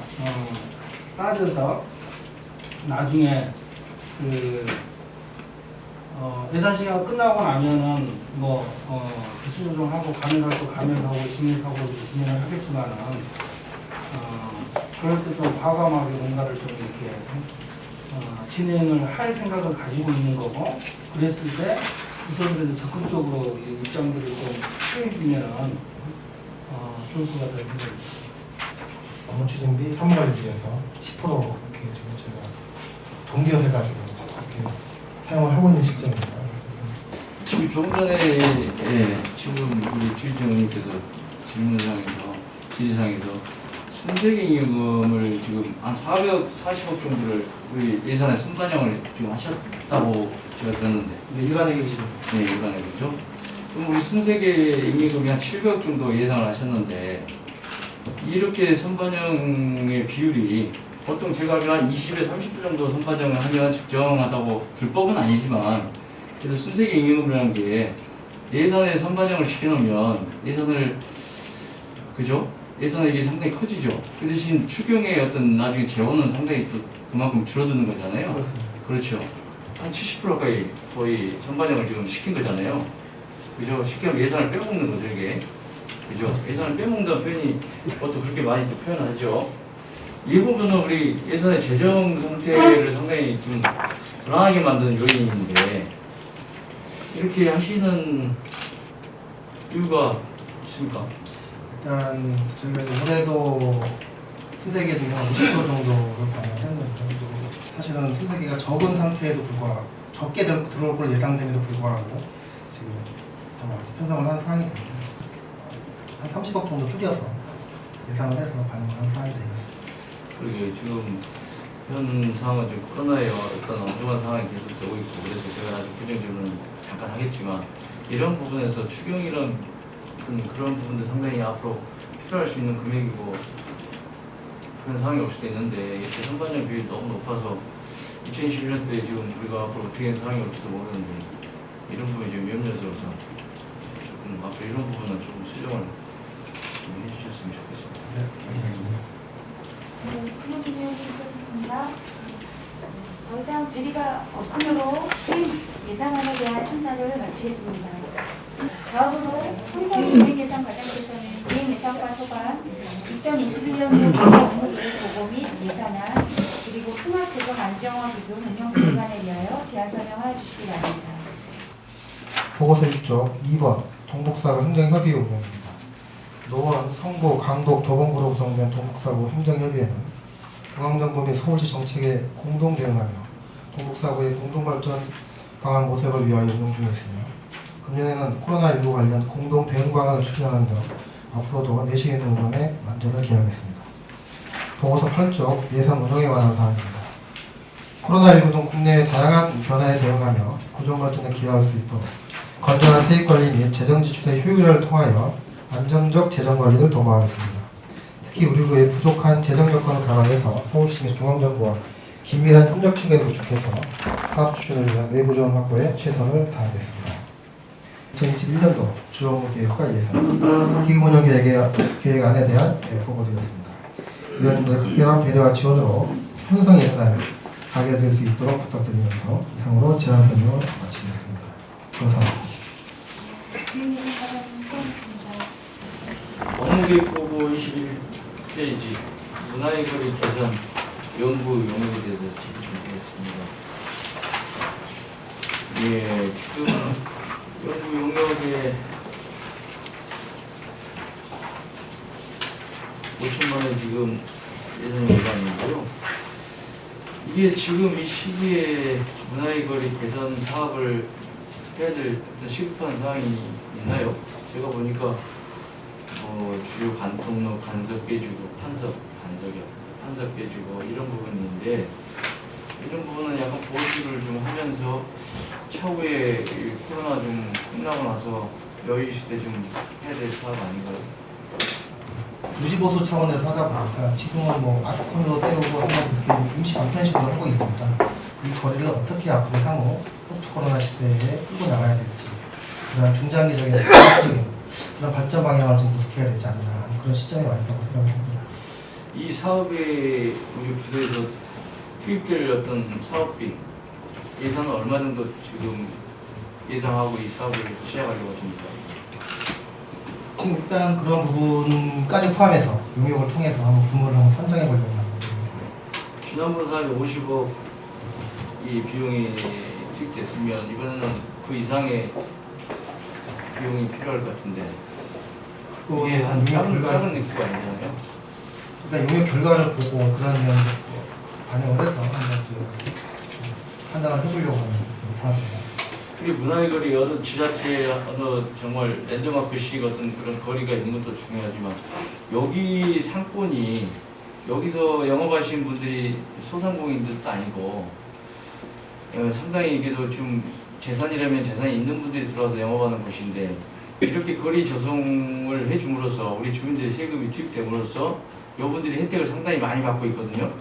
따져서 나중에 그 예산 시기가 끝나고 나면은 뭐 기수 조정하고 감액하고 진행하고 진행을 하겠지만은 그럴 때 좀 과감하게 뭔가를 좀 이렇게 진행을 할 생각을 가지고 있는 거고 그랬을 때 부서들에서 적극적으로 입장들을 좀 수행해주면은 좋을 것 같다는 생각입니다. 업무 추진비 3월을 위해서 10% 이렇게 지금 제가 동결해가지고 이렇게 사용을 하고 있는 시점입니다. 지금 조금 전에 지금 우리 주의정님께서 질의상에서 순세기임금을 지금 한 440억 정도를 우리 예산에 선반영을 지금 하셨다고 제가 들었는데. 네, 일반액이죠. 네, 일반액이죠. 그럼 우리 순세계 임금이 한 700억 정도 예상을 하셨는데 이렇게 선반영의 비율이 보통 제가 알기로 한 20에 30% 정도 선반영을 하면 적정하다고 불법은 아니지만 그래도 순세계 임금이라는 게 예산에 선반영을 시켜놓으면 예산을 그죠? 예산액이 상당히 커지죠. 그 대신 추경의 어떤 나중에 재원은 상당히 또 그만큼 줄어드는 거잖아요. 그렇습니다. 그렇죠. 한 70% 가까이 거의 선반영을 지금 시킨 거잖아요. 그죠? 쉽게 하면 예산을 빼먹는 거죠, 이게. 그죠? 예산을 빼먹는다는 표현이 그것도 그렇게 많이 또 표현하죠. 이 부분은 우리 예산의 재정 상태를 상당히 좀 불안하게 만드는 요인인데 이렇게 하시는 이유가 있습니까? 일단 저희가 올해도 순세계 중에 한 50% 정도를 반영했는데 사실은 순세계가 적은 상태에도 불구하고 적게 들어올 걸 예상됨에도 불구하고 지금 더 편성을 한 상황이 됩니다. 한 30억 정도 줄여서 예상을 해서 반영을 한 상황이 되겠습니다. 그러게 지금 현 상황은 지금 코로나의 어떤 엄중한 상황이 계속 되고 있고 그래서 제가 아직 부정질문은 잠깐 하겠지만 이런 부분에서 추경이란 그런 부분들 상당히 앞으로 필요할 수 있는 금액이고 그런 상황이 올 수도 있는데 이렇게 선반영 비율이 너무 높아서 2021년도에 지금 우리가 앞으로 어떻게 상황이 올지도 모르는데 이런 부분이 좀 염려스러워서 조금 앞으로 이런 부분은 조금 수정을 좀 해주셨으면 좋겠습니다. 네, 알겠습니다. 네, 큰호기님 수고하셨습니다. 더 이상 질의가 없으므로 수입 예산안에 대한 심사를 마치겠습니다. 다음으로 혼성 기획예산 과정에서는 기획예산과 소관, 2021년도 주요 업무 계획 보고 및 예산안, 그리고 통합재정 안정화 기금 운영 기간에 대하여 제안 설명하여 주시기 바랍니다. 보고서 1쪽 2번 동북사구 행정협의회입니다. 노원, 성북, 강북, 도봉구로 구성된 동북사구 행정협의회는 중앙정부 및 서울시 정책에 공동 대응하며 동북사구의 공동발전 방안 모색을 위하여 운영 중에 있으며 금년에는 코로나19 관련 공동 대응 방안을 추진하는 등 앞으로도 내실 있는 운영에 만전을 기하겠습니다. 보고서 8쪽 예산 운영에 관한 사항입니다. 코로나19 등 국내의 다양한 변화에 대응하며 구조발전에 기여할 수 있도록 건전한 세입관리 및 재정지출의 효율화를 통하여 안정적 재정관리를 도모하겠습니다. 특히 우리 구의 부족한 재정 여건을 감안해서 서울시 및 중앙정부와 긴밀한 협력 체계를 구축해서 사업 추진을 위한 외부 지원 확보에 최선을 다하겠습니다. 2021년도 주 업무 계획과 예산, 기금 운영 계획안에 대한 보고드렸습니다. 위원님들의 각별한 배려와 지원으로 편성 예산을 가결될 수 있도록 부탁드리면서 이상으로 제안 설명을 마치겠습니다. 감사합니다. 기획예산 과정은 끝났습니다. 업무계획보고 21페이지 문화의 거리 개선 연구 용역에 대해서 질의드리겠습니다. 예, 지금 연구 용역에 5천만 원 지금 예산이 올라왔는데요. 이게 지금 이 시기에 문화의 거리 개선 사업을 해야 될 어떤 시급한 사항이 있나요? 제가 보니까 주요 간통로 간섭 빼주고 판석 빼주고 이런 부분인데 이런 부분은 약간 보수를 좀 하면서 차후에 이 코로나 좀 끝나고 나서 여유 있을 때 좀 해야 될 사업 아닌가요? 유지보수 차원에서 하다 보니까 지금은 뭐 아스콘으로 때우고 한번 이렇게 임시 방편식으로 하고 있습니다. 이 거리를 어떻게 앞으로 향후 포스트 코로나 시대에 끌고 나가야 될지 그다음 중장기적인 장기적인 그런 발전 방향을 좀 모색해야 되지 않나 그런 시점이 왔다고 생각합니다. 이 사업에 우리 부서에서 투입될 어떤 사업비 예산은 얼마 정도 지금 예상하고 이 사업을 시작하려고 하십니까? 지금 일단 그런 부분까지 포함해서 용역을 통해서 한번 규모를 한번 선정해 보려고 합니다. 지난번 사업에 50억 이 비용이 투입됐으면 이번에는 그 이상의 비용이 필요할 것 같은데 이게 한 작은 액수가 아니잖아요. 일단 용역 결과를 보고 그런 내용을 반영을 해서 한번 판단을 해보려고 하는 사업입니다. 우리 문화의 거리 어느 지자체 어느 정말 랜드마크식 어떤 그런 거리가 있는 것도 중요하지만 여기 상권이 여기서 영업하시는 분들이 소상공인들도 아니고 상당히 이게도 좀 재산이라면 재산이 있는 분들이 들어와서 영업하는 곳인데 이렇게 거리 조성을 해줌으로써 우리 주민들의 세금이 투입됨으로써 이분들이 혜택을 상당히 많이 받고 있거든요.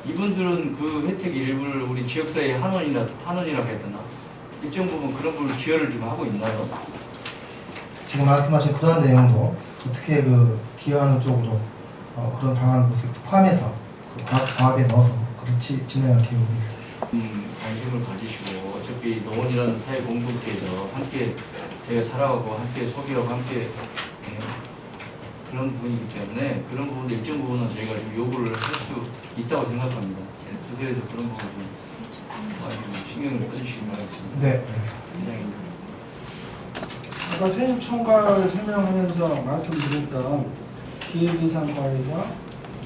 이분들은 그 혜택 일부를 우리 지역사회에 한원이라고 해야 되나? 일정 부분 그런 부분 기여를 좀 하고 있나요? 지금 말씀하신 그런 내용도 어떻게 그 기여하는 쪽으로 그런 방안 모색도 포함해서 그 과학에 넣어서 그렇지 진행할 계획이 있습니다. 관심을 가지시고 어차피 농원이라는 사회 공동체에서 함께 저희가 살아가고 함께 소비하고 함께 그런 부분이기 때문에 그런 부분도 일정 부분은 저희가 좀 요구를 할 수 있다고 생각합니다. 부서에서 그런 부분 좀 신경을 써주시기 바라겠습니다. 네. 굉장히 아까 세입 총괄 설명하면서 말씀드렸던 기획예산과에서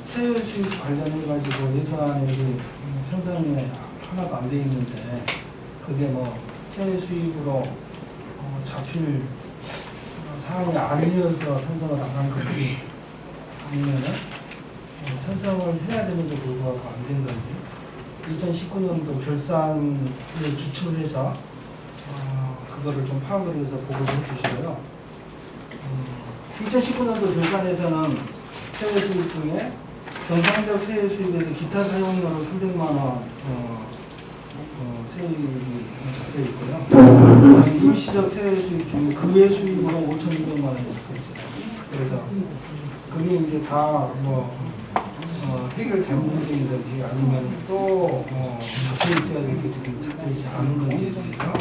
세율 수입 관련해가지고 예산이 편성이 하나도 안 돼 있는데 그게 뭐 세율 수입으로 잡힐 사항이 아니어서 편성을 안 한 건지 아니면은 편성을 해야 되는데 불구하고 안 된 건지 2019년도 결산을 기초로 해서 그거를 좀 파악을 해서 보고를 해주시고요. 2019년도 결산에서는 세외 수입 중에 정상적 세외 수입에서 기타 사용료로 300만 원 세입이 잡혀 있고요. 임시적 세외 수입 중에 그 외 수입으로 5,200만 원이 잡혀 있어요. 그래서 그게 이제 다 해결된 문제인 건지 아니면 또 잡혀 있어야 될 게 지금 잡혀있지 않은 건지에 대해서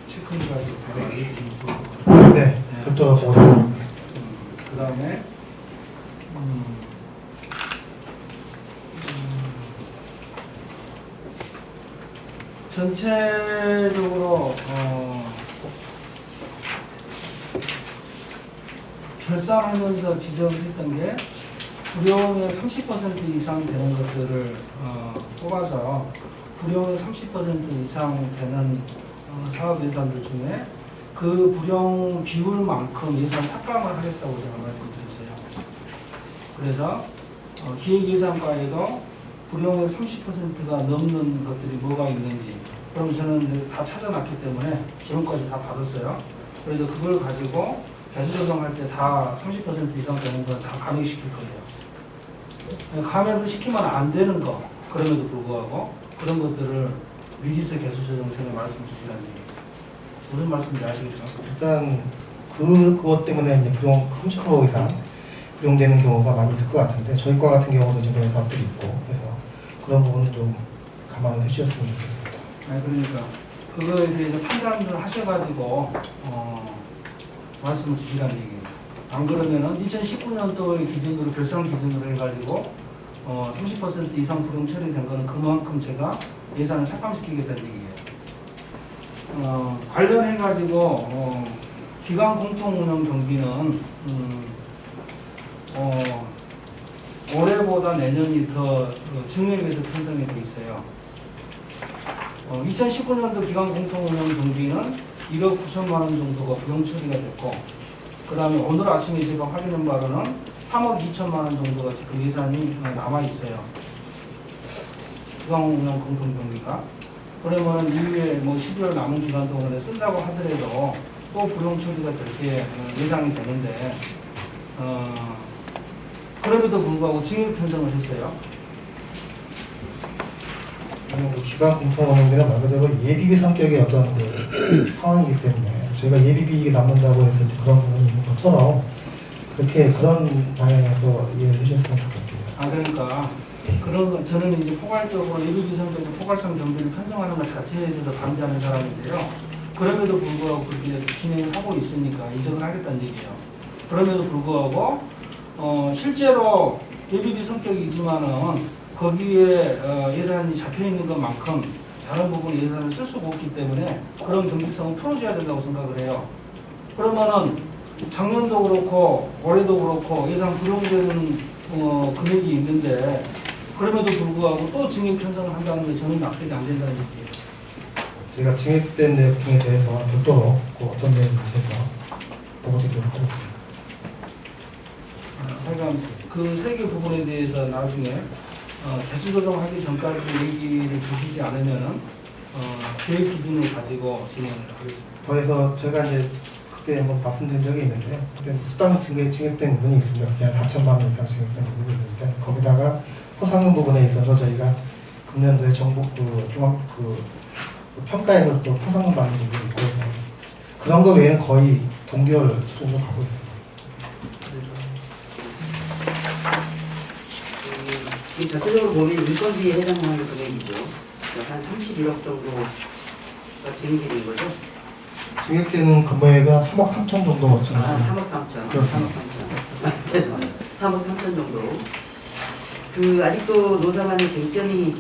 체크해가지고 바로 알려주면 좋을 것 같아요. 네, 별도로 보도록 하겠습니다. 그 다음에 전체적으로 결산하면서 지적했던 게 불용의 30% 이상 되는 것들을 뽑아서 불용의 30% 이상 되는 사업 예산들 중에 그 불용 비율만큼 예산 삭감을 하겠다고 제가 말씀드렸어요. 그래서 기획예산과에도 불용의 30%가 넘는 것들이 뭐가 있는지 그럼 저는 다 찾아놨기 때문에 지금까지 다 받았어요. 그래서 그걸 가지고 개수 조정할 때 다 30% 이상 되는 건 다 감액시킬 거예요. 감액을 시키면 안 되는 거 그럼에도 불구하고 그런 것들을 미리서 개수 조정선에 말씀 주시라는 얘기예요. 무슨 말씀인지 아시겠죠? 일단 그것 때문에 이제 불용 30% 이상 불용되는 경우가 많이 있을 것 같은데 저희 과 같은 경우도 지금 그런 사업들이 있고 그래서 그런 부분은 좀 감안을 해주셨으면 좋겠습니다. 그러니까 그거에 대해서 판단을 하셔가지고 말씀을 주시라는 얘기예요. 안 그러면은 2019년도의 기준으로 결산 기준으로 해가지고 30% 이상 불용 처리된 거는 그만큼 제가 예산을 삭감시키겠다는 얘기예요. 관련해가지고 기관 공통 운영 경비는 올해보다 내년이 더 증액에서 편성이 돼 있어요. 2019년도 기관 공통 운영 경비는 1억 9천만 원 정도가 부용 처리가 됐고, 그 다음에 오늘 아침에 제가 확인한 바로는 3억 2천만 원 정도가 지금 예산이 남아 있어요. 기관 운영 공통 경비가. 그러면 이후에 뭐 12월 남은 기간 동안에 쓴다고 하더라도 또 부용 처리가 될 게 예상이 되는데, 그럼에도 불구하고 증액 편성을 했어요. 기관 공통운영비는 말 그대로 예비비 성격의 어떤 상황이기 때문에 저희가 예비비 남는다고 해서 이제 그런 부분이 있는 것처럼 그렇게 그런 방향에서 이해를 해주셨으면 좋겠습니다. 그러니까 그런 거 저는 이제 포괄적으로 예비비 성격의 포괄성 경비를 편성하는 것 자체에 대해서 반대하는 사람인데요. 그럼에도 불구하고 그렇게 진행을 하고 있으니까 인정을 하겠다는 얘기예요. 그럼에도 불구하고 실제로 예비비 성격이지만은 거기에 예산이 잡혀 있는 것만큼 다른 부분에 예산을 쓸 수가 없기 때문에 그런 경비성은 풀어줘야 된다고 생각을 해요. 그러면은 작년도 그렇고 올해도 그렇고 예산 불용되는 금액이 있는데 그럼에도 불구하고 또 증액 편성을 한다는 게 저는 납득이 안 된다는 얘기예요. 저희가 증액된 내용에 대해서 별도로 어떤 내용인지 해서 보고드리도록 하겠습니다. 하여간 그 세 개 부분에 대해서 나중에 대수 조정하기 전까지 얘기를 주시지 않으면은 계획 기준을 가지고 진행을 하겠습니다. 더해서 제가 이제 그때 한번 말씀드린 적이 있는데요. 그때 수당 증액된 부분이 있습니다. 그냥 4천만 원 이상 증액된 부분이 있는데 거기다가 포상금 부분에 있어서 저희가 금년도에 정부 종합 평가에서 또 포상금 받는 부분이 있고 그런 거 외에는 거의 동결 수준으로 가고 있습니다. 이 전체적으로 보면 인건비에 해당하는 금액이죠. 한 31억 정도가 증액이 된 거죠. 증액되는 금액은 3억 3천 정도 왔잖아요. 3억 3천. 그렇습니다. 3억 3천. 죄송합니다. 3억 3천 정도. 아직도 노사 간의 쟁점이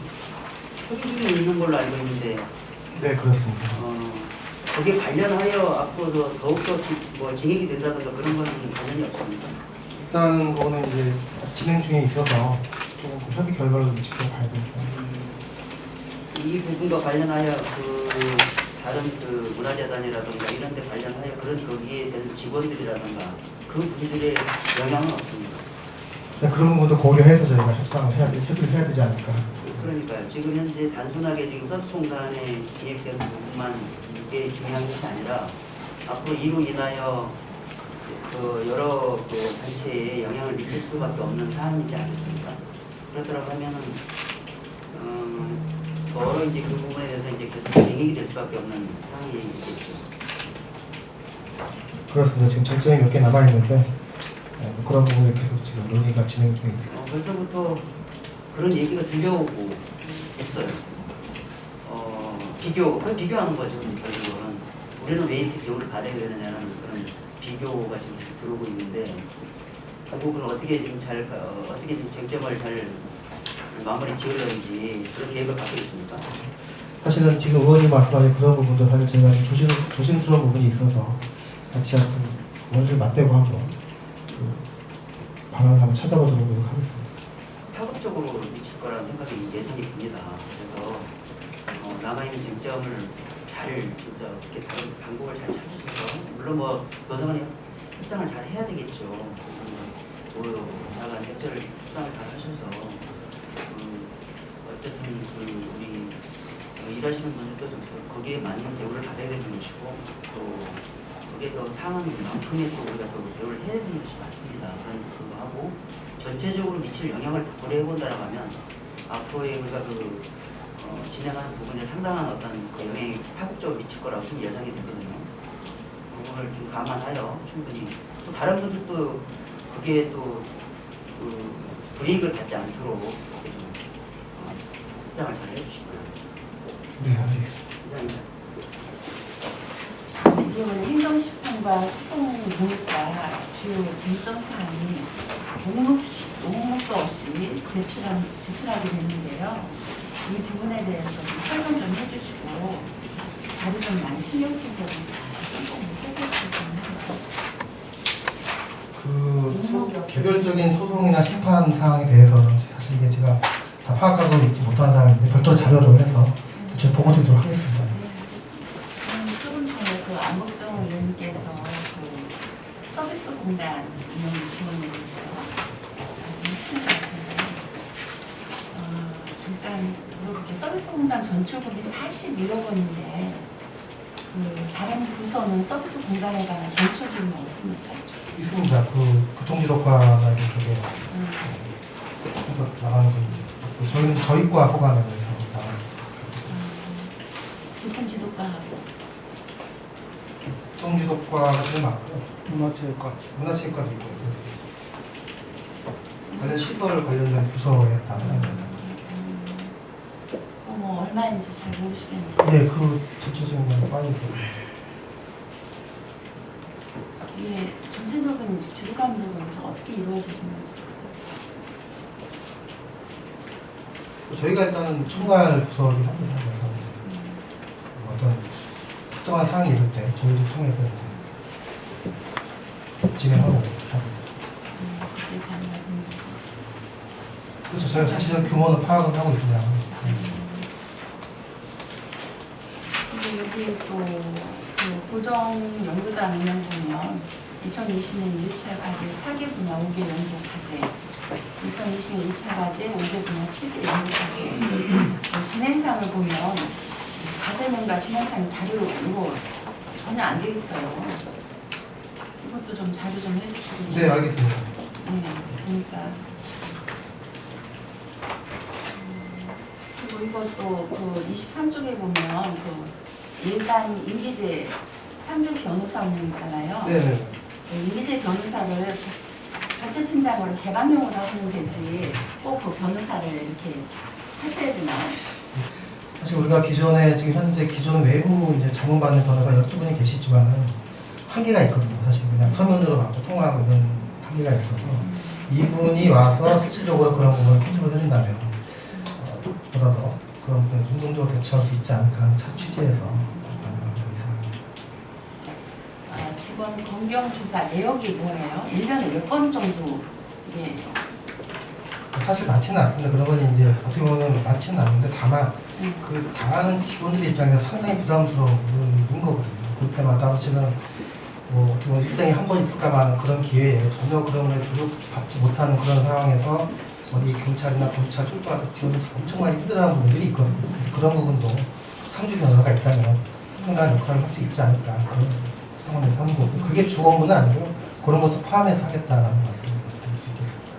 협의 중에 있는 걸로 알고 있는데. 네, 그렇습니다. 거기에 관련하여 앞으로도 더욱더 증액이 된다든가 그런 건 관련이 없습니다. 일단 그거는 이제 진행 중에 있어서 조금 협의 결과를 지켜봐야 됩니다. 이 부분과 관련하여 다른 문화재단이라든가 이런 데 관련하여 거기에 대한 직원들이라든가 그 분들의 영향은 없습니다. 네, 그런 부분도 고려해서 저희가 협의를 해야 되지 않을까. 그러니까요. 지금 현재 단순하게 지금 서비스공단에 진행된 부분만 이게 중요한 것이 아니라 앞으로 이로 인하여 여러 단체에 영향을 미칠 수밖에 없는 사안이지 않겠습니까? 그렇더라고 하면은 더러 이제 그 부분에 대해서 이제 계속 진행이 될 수밖에 없는 상황이겠죠. 그렇습니다. 지금 쟁점이 몇 개 남아 있는데 그런 부분에 계속 지금 논의가 진행 중에 있습니다. 벌써부터 그런 얘기가 들려오고 있어요. 비교하는 거죠. 결국은 우리는 왜 이렇게 비용을 받아야 되느냐는 그런 비교가 지금 들어오고 있는데 그 부분을 어떻게 지금 어떻게 쟁점을 잘 마무리 지으려는지 그런 계획을 갖고 있습니까? 사실은 지금 의원님 말씀하신 그런 부분도 사실 제가 좀 조심스러운 부분이 있어서 같이 한번 원리를 맞대고 한번 방안을 한번 찾아보도록 하겠습니다. 파급적으로 미칠 거라는 생각이 예상이 듭니다. 그래서 남아있는 쟁점을 잘 진짜 어떻게 다른 방법을 잘 찾으셔서 물론 노사간에 협상을 잘 해야 되겠죠. 노사간 협조를 협상을 잘 하셔서 어쨌든 우리 일하시는 분들도 좀 거기에 맞는 대우를 받아야 되는 것이고 또 거기에 더 상황이 만큼의 또 우리가 또 대우를 해야 되는 것이 맞습니다. 그런 것도 하고 전체적으로 미칠 영향을 고려해본다라고 하면 앞으로의 우리가 진행하는 부분에 상당한 어떤 영향이 파급적으로 미칠 거라고 좀 예상이 되거든요. 그걸 좀 감안하여 충분히 또 다른 분들도 거기에 또 불이익을 받지 않도록 협상을 잘 해주시고요. 네, 알겠습니다. 이상입니다. 이번 행정시판과 소송 보니까 주요 쟁점 사항이 오목도 없이 제출하게 됐는데요. 이 부분에 대해서 좀 설명 좀 해주시고 자료 좀 많이 신경 써서 좀 잘 해주셨으면 합니다. 개별적인 소송이나 심판 사항에 대해서는 사실 이게 제가 다 파악하고 있지 못한 사항인데 별도로 자료를 해서 저희 보고드리도록 하겠습니다. 조금 전에 그 안국정 의원님께서 그 서비스 공단 운영 지원에 대해서 말씀하신 것 같은데, 잠깐 이렇게 서비스 공단 전출금이 41억 원인데 그 다른 부서는 서비스 공단에 관한 전출금이 없습니까? 있습니다. 그 교통지도과나 이쪽에 해서 나가는 거 있고 저희는 저희과 호감에서 나가는 교통지도과하고 교통지도과가 제일 많고요. 문화체육과. 문화체육과도 있고 관련 시설 관련된 부서에 다 해당된다. 뭐 얼마인지 잘 모르시겠는데 예, 그 전체적인 건 빠져서 이게 전체적인 지도 감독은 어떻게 이루어지시는지. 저희가 일단은 총괄 부서이긴 합니다. 그래서 어떤 특정한 사항이 있을 때 저희를 통해서 이제 진행하고 이렇게 하고 있습니다. 그게 가능하십니까? 그렇죠. 저희가 자체적 규모는 파악을 하고 있습니다. 근데 여기 또 구정 연구단 운영 보면 2020년 1차 과제 4개 분야 5개 연구 과제, 2020년 2차 과제 5개 분야 7개 연구 과제. 진행상을 보면 과제명과 진행상 자료 이거 전혀 안 돼 있어요. 이것도 좀 자료 좀 해주시고. 네, 알겠습니다. 네, 그러니까. 그리고 이것도 그 23쪽에 보면 그 일반 임기제 3조 변호사 운영 있잖아요. 네네. 임기제 변호사를 자체팀장으로 개방형으로 하시면 되지 꼭 그 변호사를 이렇게 하셔야 되나요? 사실 우리가 기존에 지금 현재 기존 외부 이제 자문받는 변호사 12분이 계시지만은 한계가 있거든요. 사실 그냥 서면으로 받고 통화하고 이런 한계가 있어서 이분이 와서 실질적으로 그런 부분을 컨트롤 해준다면 보다 더 그런 부분에 능동적으로 대처할 수 있지 않을까 하는 취지에서 가능합니다. 직원 검경 조사 내역이 뭐예요? 1년에 몇 번 정도 이게 사실 많지는 않습니다. 그런 건 이제 어떻게 보면 많지는 않은데 다만 그 당하는 직원들 입장에서 상당히 부담스러운 부분인 거거든요. 그럴 때마다 사실은 뭐 어떻게 보면 일생에 한 번 있을까만 그런 기회에 전혀 그런 걸 조력받지 못하는 그런 상황에서 어디 경찰이나 검찰 출두할 때 직원들이 엄청 많이 힘들어하는 부분들이 있거든요. 그런 부분도 상주 변호사가 있다면 상당한 역할을 할 수 있지 않을까 그런 상황에서 하는 거고 그게 주 업무는 아니고 그런 것도 포함해서 하겠다라는 말씀을 드릴 수 있겠습니다.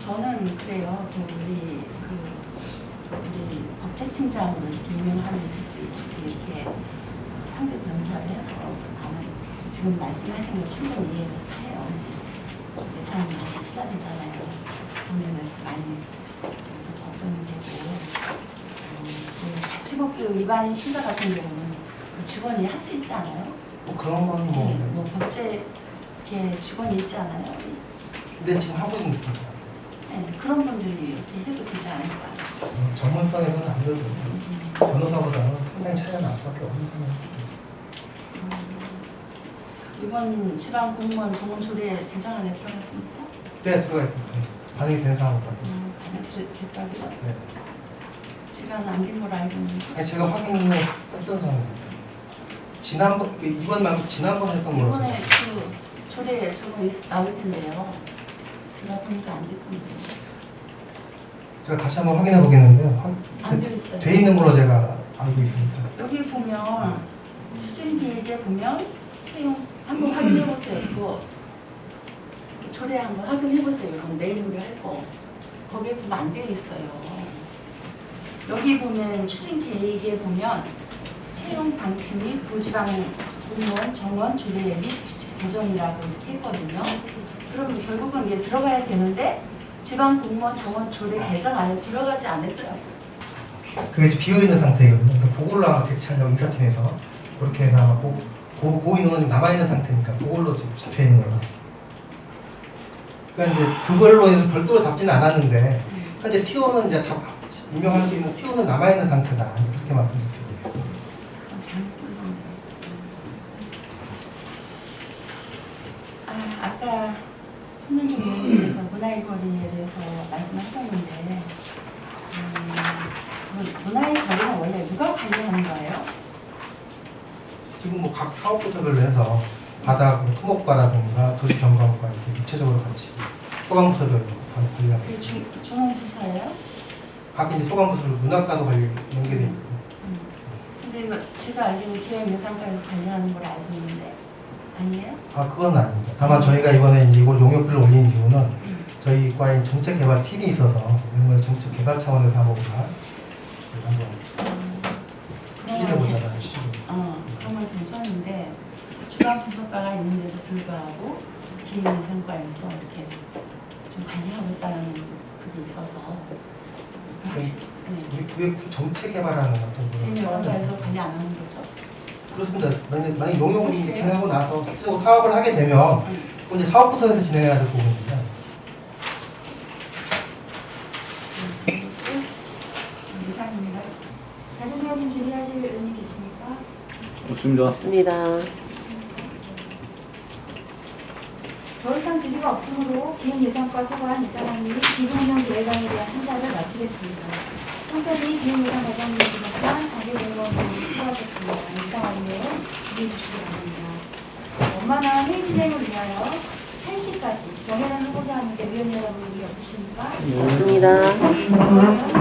저는 그래요. 우리 법제팀장으로 이렇게 임명하는 굳이 이렇게 상주 변호사를 해서 나는 지금 말씀하신 거 충분히 이해를 해요. 예산이 많이 투자되잖아요. 국민에서 많이 좀 걱정이 되고 그 가치법규 위반 심사 같은 경우는 그 직원이 할 수 있지 않아요? 뭐 그런 건 뭐. 네, 뭐 법제 이렇게 직원이 있지 않아요? 근데 지금 하고 있는 겁니다. 네, 그런 분들이 이렇게 해도 되지 않을까? 전문성에서는 아무래도 변호사보다는 상당히 차이가 날 수밖에 없는 상황입니다. 이번 지방 공무원 정원 조례 개정안에 들어갔습니까? 네, 들어가 있습니다. 반영이 된 상황으로 알고 있습니다. 됐다고요? 네. 시간 안된 걸 알고 있는데. 아니, 제가 확인을 했던 상황입니다. 지난번, 이번 말고 지난번에 했던 걸로. 이번에 그 조례 저거 나올 텐데요. 제가 보니까 안 됐던데. 제가 다시 한번 확인해 보겠는데요. 안 되어 있어요. 돼 있는 걸로 제가 알고 있습니다. 여기 보면 추진 계획에 보면 채용 한번 확인해 보세요. 그거 조례 한번 확인해 보세요. 이건 내일 모레 할 거. 거기에 보면 안 되어 있어요. 여기 보면 추진 계획에 보면 채용 방침 및 부지방 공무원 정원 조례 및 규칙 개정이라고 이렇게 했거든요. 그러면 결국은 이게 들어가야 되는데 지방 공무원 정원 조례 개정 안에 들어가지 않았더라고요. 그게 이제 비어있는 상태거든요. 그래서 그걸로 아마 대체하려고 인사팀에서 그렇게 해서 아마 그 인원은 남아있는 상태니까 그걸로 지금 잡혀있는 걸 봤습니다. 그러니까 이제 그걸로 해서 별도로 잡지는 않았는데 현재 T1은 이제 다 임명할 수 있는 T1은 남아있는 상태다. 그렇게 말씀드릴 수 있겠습니다. 아까 손명중 문화의 거리에 대해서 말씀하셨는데 문화의 거리는 원래 누가 관리하는 거예요? 지금 뭐 각 사업부서별로 해서 바닥 토목과라든가 도시경관과 이렇게 입체적으로 같이 소방부서별로 다 관리하고 그게 있습니다. 중앙부서예요? 각 이제 소방부서 문학과도 관리 연계돼 있고. 근데 이거 제가 알기로는 기획예산과에서 관리하는 걸 알고 있는데 아니에요? 아 그건 아닙니다. 다만 저희가 이번에 이제 이걸 용역비를 올린 이유는 저희 과에 정책개발팀이 있어서 이걸 정책개발 차원에서 한번 추진해보자는 시죠. 그러면 괜찮은데 중앙분석과가 있는데도 불구하고 기획예산과에서 이렇게 좀 관리하고 있다는 그게 있어서 우리 구획 정책개발하는 어떤 기획예산과에서 관리 안 하는 거죠? 그렇습니다. 만약 용역이 진행하고 나서 실제로 사업을 하게 되면 그건 이제 사업부서에서 진행해야 될 부분입니다. 이상입니다. 다른 의원님 질의하실 의원님 계십니까? 없습니다. 더 이상 질의가 없으므로 기획예산과 소관 이사장님이 기부운영 계획안에 대한 심사를 마치겠습니다. 청사진이 기획예산 과장님을 비롯한 박일 의원님이 수고하셨습니다. 이사장님은 기대해 주시기 바랍니다. 원만한 회의 진행을 위하여 1시까지 정해놓은 후보자 하는데 의원 여러분 의견 없으십니까? 없습니다.